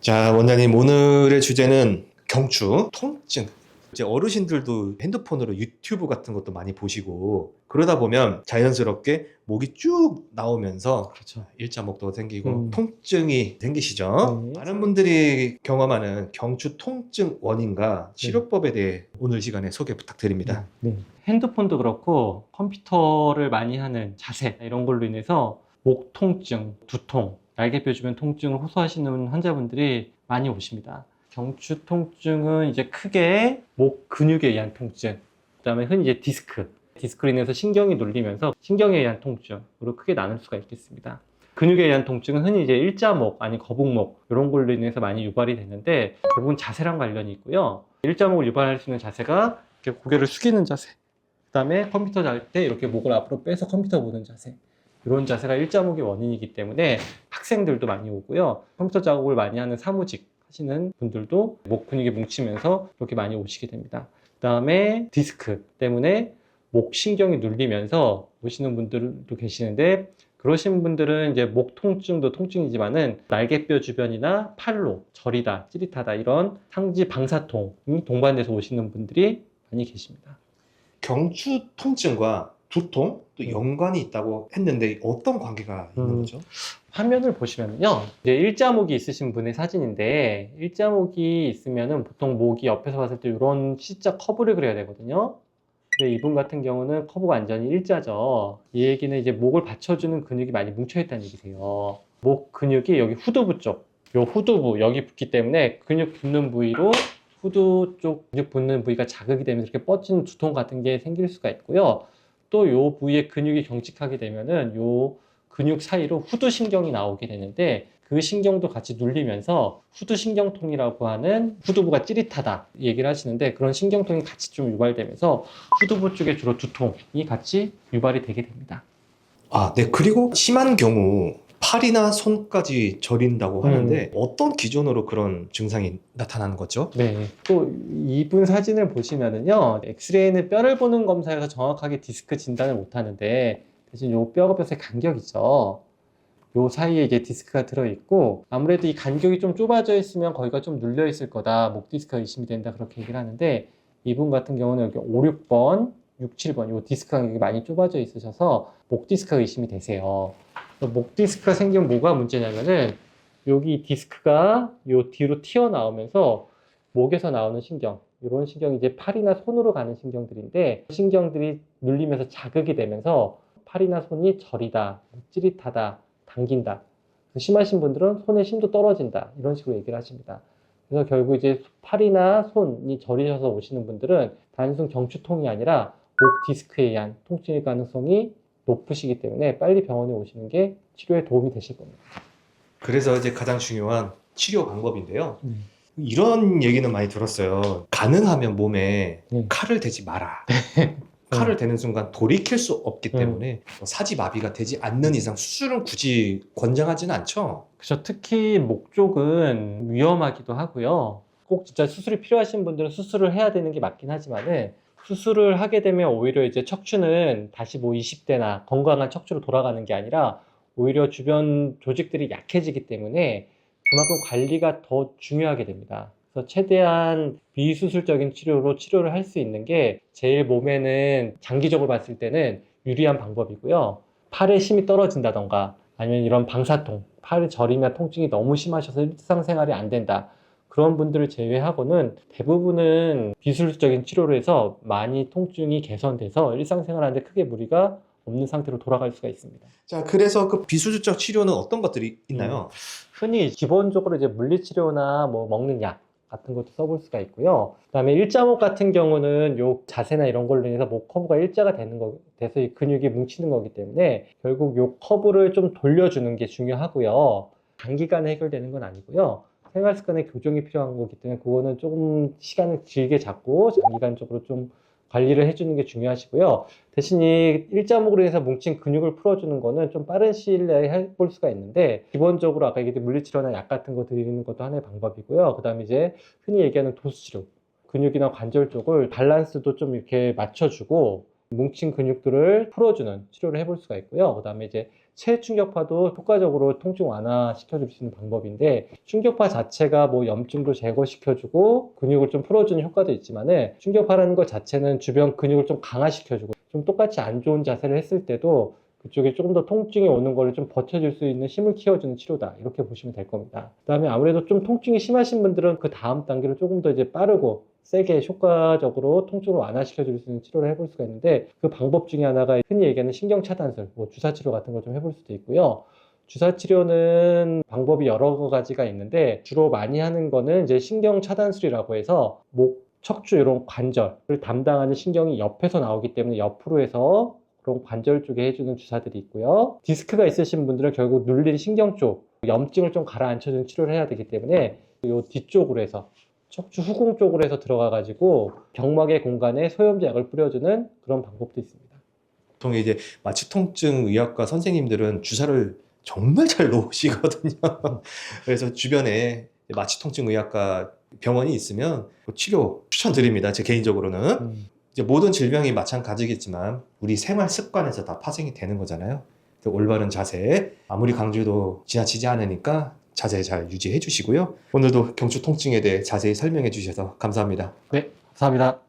자, 원장님, 오늘의 주제는 경추, 통증. 이제 어르신들도 핸드폰으로 유튜브 같은 것도 많이 보시고, 그러다 보면 자연스럽게 목이 쭉 나오면서 그렇죠. 일자목도 생기고 음. 통증이 생기시죠? 네. 많은 분들이 경험하는 경추 통증 원인과 네. 치료법에 대해 오늘 시간에 소개 부탁드립니다. 네. 핸드폰도 그렇고 컴퓨터를 많이 하는 자세 이런 걸로 인해서 목 통증, 두통, 날개뼈 주변 통증을 호소하시는 환자분들이 많이 오십니다. 경추 통증은 이제 크게 목 근육에 의한 통증, 그다음에 흔히 이제 디스크로 인해서 신경이 눌리면서 신경에 의한 통증으로 크게 나눌 수가 있겠습니다. 근육에 의한 통증은 흔히 이제 일자목 아니 거북목 이런 걸로 인해서 많이 유발이 되는데 대부분 자세랑 관련이 있고요. 일자목을 유발할 수 있는 자세가 이렇게 고개를 숙이는 자세, 그 다음에 컴퓨터 잘 때 이렇게 목을 앞으로 빼서 컴퓨터 보는 자세, 이런 자세가 일자목의 원인이기 때문에 학생들도 많이 오고요. 컴퓨터 작업을 많이 하는 사무직 하시는 분들도 목 근육이 뭉치면서 이렇게 많이 오시게 됩니다. 그 다음에 디스크 때문에 목 신경이 눌리면서 오시는 분들도 계시는데, 그러신 분들은 이제 목 통증도 통증이지만은 날개뼈 주변이나 팔로 저리다, 찌릿하다 이런 상지 방사통이 동반돼서 오시는 분들이 많이 계십니다. 경추 통증과 두통, 또 네. 연관이 있다고 했는데 어떤 관계가 있는 거죠? 화면을 보시면요, 이제 일자목이 있으신 분의 사진인데, 일자목이 있으면은 보통 목이 옆에서 봤을 때 이런 C자 커브를 그려야 되거든요. 근데 이분 같은 경우는 커브가 완전히 일자죠. 이 얘기는 이제 목을 받쳐주는 근육이 많이 뭉쳐있다는 얘기세요. 목 근육이 여기 후두부 쪽, 요 후두부 여기 붙기 때문에 근육 붙는 부위로 후두 쪽 근육 붙는 부위가 자극이 되면서 이렇게 뻗치는 두통 같은 게 생길 수가 있고요. 또 요 부위에 근육이 경직하게 되면은 요 근육 사이로 후두신경이 나오게 되는데, 그 신경도 같이 눌리면서 후두신경통이라고 하는, 후두부가 찌릿하다 얘기를 하시는데, 그런 신경통이 같이 좀 유발되면서 후두부 쪽에 주로 두통이 같이 유발이 되게 됩니다. 아, 네. 그리고 심한 경우 팔이나 손까지 저린다고 하는데 어떤 기준으로 그런 증상이 나타나는 거죠? 네. 또 이분 사진을 보시면은요, 엑스레이는 뼈를 보는 검사여서 정확하게 디스크 진단을 못 하는데, 대신 요 뼈가 뼈의 간격이죠. 요 사이에 이제 디스크가 들어있고, 아무래도 이 간격이 좀 좁아져 있으면 거기가 좀 눌려 있을 거다, 목 디스크가 의심이 된다, 그렇게 얘기를 하는데, 이분 같은 경우는 여기 5, 6번, 6, 7번 요 디스크 간격이 많이 좁아져 있으셔서 목 디스크가 의심이 되세요. 목 디스크가 생기면 뭐가 문제냐면은, 여기 디스크가 요 뒤로 튀어나오면서 목에서 나오는 신경, 이런 신경이 이제 팔이나 손으로 가는 신경들인데, 신경들이 눌리면서 자극이 되면서 팔이나 손이 저리다, 찌릿하다, 당긴다. 심하신 분들은 손에 힘도 떨어진다, 이런 식으로 얘기를 하십니다. 그래서 결국 이제 팔이나 손이 저리셔서 오시는 분들은 단순 경추통이 아니라 목 디스크에 의한 통증일 가능성이 높으시기 때문에 빨리 병원에 오시는 게 치료에 도움이 되실 겁니다. 그래서 이제 가장 중요한 치료 방법인데요. 네. 이런 얘기는 많이 들었어요. 가능하면 몸에 네. 칼을 대지 마라. 칼을 대는 순간 돌이킬 수 없기 때문에 사지마비가 되지 않는 이상 수술은 굳이 권장하지는 않죠. 그렇죠. 특히 목 쪽은 위험하기도 하고요. 꼭 진짜 수술이 필요하신 분들은 수술을 해야 되는 게 맞긴 하지만은, 수술을 하게 되면 오히려 이제 척추는 다시 뭐 20대나 건강한 척추로 돌아가는 게 아니라 오히려 주변 조직들이 약해지기 때문에 그만큼 관리가 더 중요하게 됩니다. 그래서 최대한 비수술적인 치료로 치료를 할 수 있는 게 제일 몸에는 장기적으로 봤을 때는 유리한 방법이고요. 팔에 힘이 떨어진다던가 아니면 이런 방사통, 팔이 저리면 통증이 너무 심하셔서 일상생활이 안 된다, 그런 분들을 제외하고는 대부분은 비수술적인 치료를 해서 많이 통증이 개선돼서 일상생활하는데 크게 무리가 없는 상태로 돌아갈 수가 있습니다. 자, 그래서 그 비수술적 치료는 어떤 것들이 있나요? 흔히 기본적으로 이제 물리치료나 뭐 먹는 약 같은 것도 써볼 수가 있고요. 그다음에 일자목 같은 경우는 요 자세나 이런 걸로 인해서 목 커브가 일자가 돼서 이 근육이 뭉치는 거기 때문에 결국 요 커브를 좀 돌려주는 게 중요하고요. 단기간에 해결되는 건 아니고요. 생활 습관의 교정이 필요한 거기 때문에 그거는 조금 시간을 길게 잡고 장기간적으로 좀 관리를 해주는 게 중요하시고요. 대신 이 일자목으로 해서 뭉친 근육을 풀어주는 거는 좀 빠른 시일 내에 해볼 수가 있는데, 기본적으로 아까 얘기했던 물리치료나 약 같은 거 드리는 것도 하나의 방법이고요. 그 다음에 이제 흔히 얘기하는 도수치료, 근육이나 관절 쪽을 밸런스도 좀 이렇게 맞춰주고 뭉친 근육들을 풀어주는 치료를 해볼 수가 있고요. 그 다음에 이제 체충격파도 효과적으로 통증 완화시켜줄 수 있는 방법인데, 충격파 자체가 뭐 염증도 제거시켜주고 근육을 좀 풀어주는 효과도 있지만은, 충격파라는 것 자체는 주변 근육을 좀 강화시켜주고, 좀 똑같이 안 좋은 자세를 했을 때도 그쪽에 조금 더 통증이 오는 거를 좀 버텨줄 수 있는 힘을 키워주는 치료다, 이렇게 보시면 될 겁니다. 그 다음에 아무래도 좀 통증이 심하신 분들은 그 다음 단계로 조금 더 이제 빠르고 세게 효과적으로 통증을 완화시켜줄 수 있는 치료를 해볼 수가 있는데, 그 방법 중에 하나가 흔히 얘기하는 신경차단술, 뭐 주사치료 같은 걸 좀 해볼 수도 있고요. 주사치료는 방법이 여러 가지가 있는데, 주로 많이 하는 거는 이제 신경차단술이라고 해서 목, 척추 이런 관절을 담당하는 신경이 옆에서 나오기 때문에 옆으로 해서 그런 관절 쪽에 해주는 주사들이 있고요. 디스크가 있으신 분들은 결국 눌린 신경 쪽, 염증을 좀 가라앉혀주는 치료를 해야 되기 때문에 이 뒤쪽으로 해서, 척추 후궁 쪽으로 해서 들어가가지고 경막의 공간에 소염제약을 뿌려주는 그런 방법도 있습니다. 보통 이제 마취통증 의학과 선생님들은 주사를 정말 잘 놓으시거든요. 그래서 주변에 마취통증 의학과 병원이 있으면 그 치료 추천드립니다. 제 개인적으로는. 이제 모든 질병이 마찬가지겠지만 우리 생활 습관에서 다 파생이 되는 거잖아요. 그래서 올바른 자세, 아무리 강조도 지나치지 않으니까 자세 잘 유지해 주시고요. 오늘도 경추 통증에 대해 자세히 설명해 주셔서 감사합니다. 네, 감사합니다.